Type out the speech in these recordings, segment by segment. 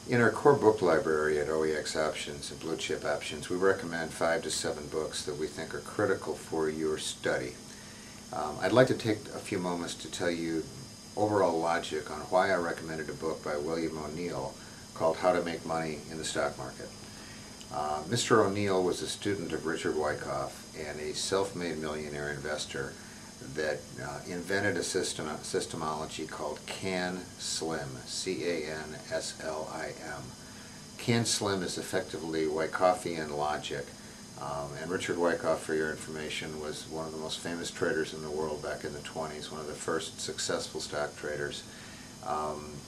In our core book library at OEX Options and Blue Chip Options, we recommend 5 to 7 books that we think are critical for your study. I'd like to take a few moments to tell you overall logic on why I recommended a book by William O'Neill called How to Make Money in the Stock Market. Mr. O'Neill was a student of Richard Wyckoff and a self-made millionaire investor that invented a systemology called CAN-SLIM, C-A-N-S-L-I-M. CAN-SLIM is effectively Wyckoffian logic, and Richard Wyckoff, for your information, was one of the most famous traders in the world back in the 20s, one of the first successful stock traders.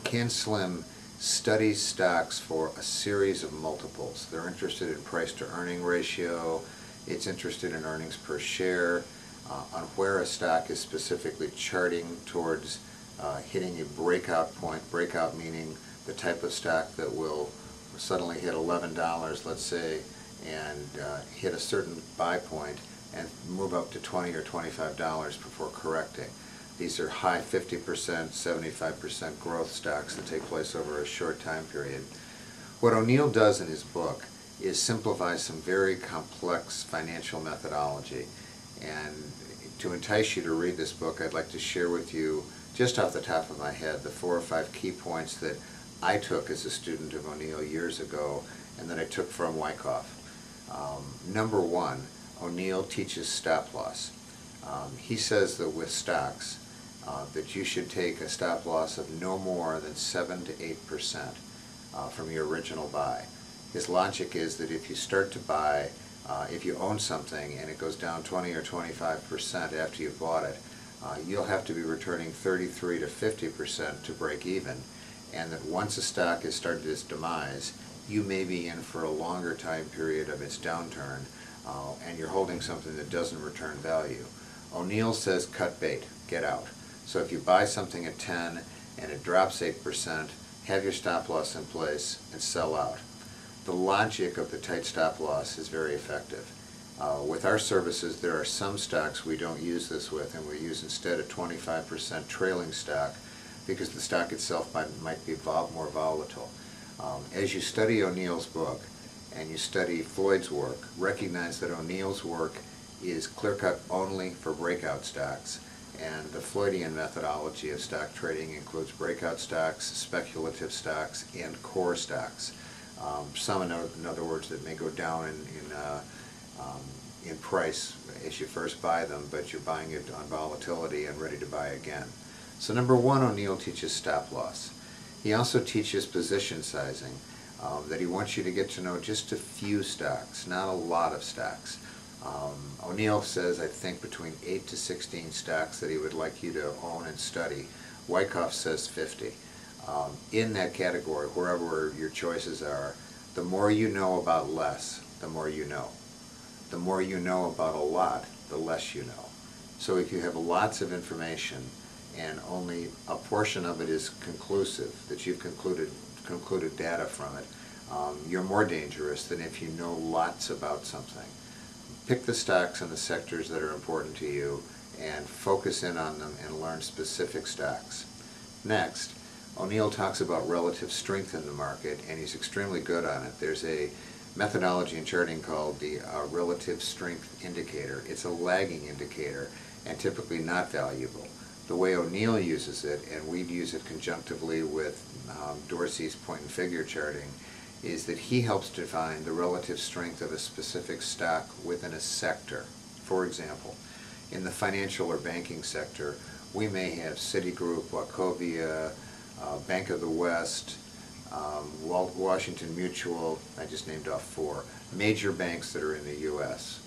CAN-SLIM studies stocks for a series of multiples. They're interested in price to earning ratio, it's interested in earnings per share, on where a stock is specifically charting towards hitting a breakout point, breakout meaning the type of stock that will suddenly hit $11, let's say, and hit a certain buy point and move up to $20 or $25 before correcting. These are high 50%, 75% growth stocks that take place over a short time period. What O'Neill does in his book is simplify some very complex financial methodology. And to entice you to read this book, I'd like to share with you, just off the top of my head, the 4 or 5 key points that I took as a student of O'Neill years ago and that I took from Wyckoff. Number 1, O'Neill teaches stop loss. He says that with stocks, that you should take a stop loss of no more than 7 to 8% from your original buy. His logic is that if you start to buy, if you own something and it goes down 20 or 25% after you've bought it, you'll have to be returning 33 to 50% to break even, and that once a stock has started its demise, you may be in for a longer time period of its downturn, and you're holding something that doesn't return value. O'Neill says cut bait, get out. So if you buy something at 10 and it drops 8%, have your stop loss in place and sell out. The logic of the tight stop loss is very effective. With our services, there are some stocks we don't use this with, and we use instead a 25% trailing stock because the stock itself might be more volatile. As you study O'Neill's book and you study Floyd's work, recognize that O'Neill's work is clear-cut only for breakout stocks, and the Floydian methodology of stock trading includes breakout stocks, speculative stocks, and core stocks. Some, in other words, that may go down in price as you first buy them, but you're buying it on volatility and ready to buy again. So number 1, O'Neill teaches stop loss. He also teaches position sizing, that he wants you to get to know just a few stocks, not a lot of stocks. O'Neill says, I think, between 8 to 16 stocks that he would like you to own and study. Wyckoff says 50. In that category, wherever your choices are, the more you know about less, the more you know. The more you know about a lot, the less you know. So if you have lots of information and only a portion of it is conclusive, that you've concluded data from it, you're more dangerous than if you know lots about something. Pick the stocks and the sectors that are important to you and focus in on them and learn specific stocks. Next, O'Neill talks about relative strength in the market, and he's extremely good on it. There's a methodology in charting called the relative strength indicator. It's a lagging indicator and typically not valuable. The way O'Neill uses it, and we'd use it conjunctively with Dorsey's point and figure charting, is that he helps define the relative strength of a specific stock within a sector. For example, in the financial or banking sector, we may have Citigroup, Wachovia, Bank of the West, Washington Mutual, I just named off 4, major banks that are in the U.S.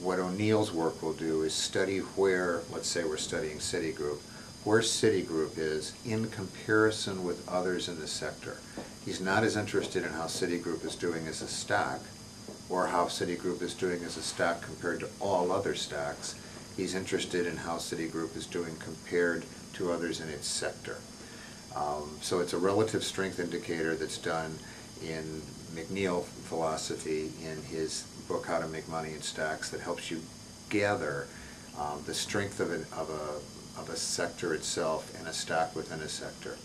What O'Neill's work will do is study where, let's say we're studying Citigroup, where Citigroup is in comparison with others in the sector. He's not as interested in how Citigroup is doing as a stock, or how Citigroup is doing as a stock compared to all other stocks. He's interested in how Citigroup is doing compared to others in its sector. So it's a relative strength indicator that's done in McNeil philosophy in his book How to Make Money in Stocks, that helps you gather the strength of a sector itself and a stock within a sector.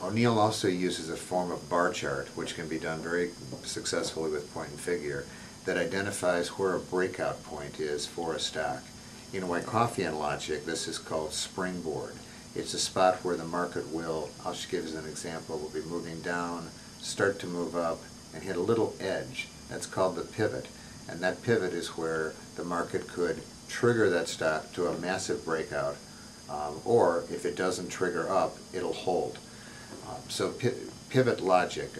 O'Neill also uses a form of bar chart, which can be done very successfully with point and figure, that identifies where a breakout point is for a stock. In Wyckofffian logic, this is called springboard. It's a spot where the market will, I'll just give you an example, will be moving down, start to move up, and hit a little edge. That's called the pivot. And that pivot is where the market could trigger that stock to a massive breakout, or if it doesn't trigger up, it'll hold. So pivot logic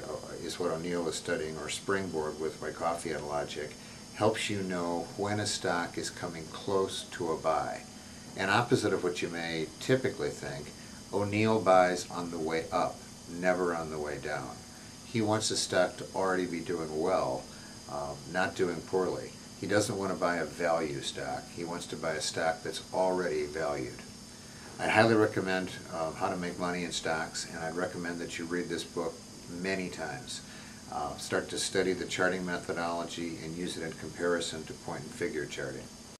is what O'Neill is studying, or springboard with Wyckofffian logic, helps you know when a stock is coming close to a buy. And opposite of what you may typically think, O'Neill buys on the way up, never on the way down. He wants a stock to already be doing well, not doing poorly. He doesn't want to buy a value stock. He wants to buy a stock that's already valued. I highly recommend How to Make Money in Stocks, and I'd recommend that you read this book many times. Start to study the charting methodology and use it in comparison to point and figure charting.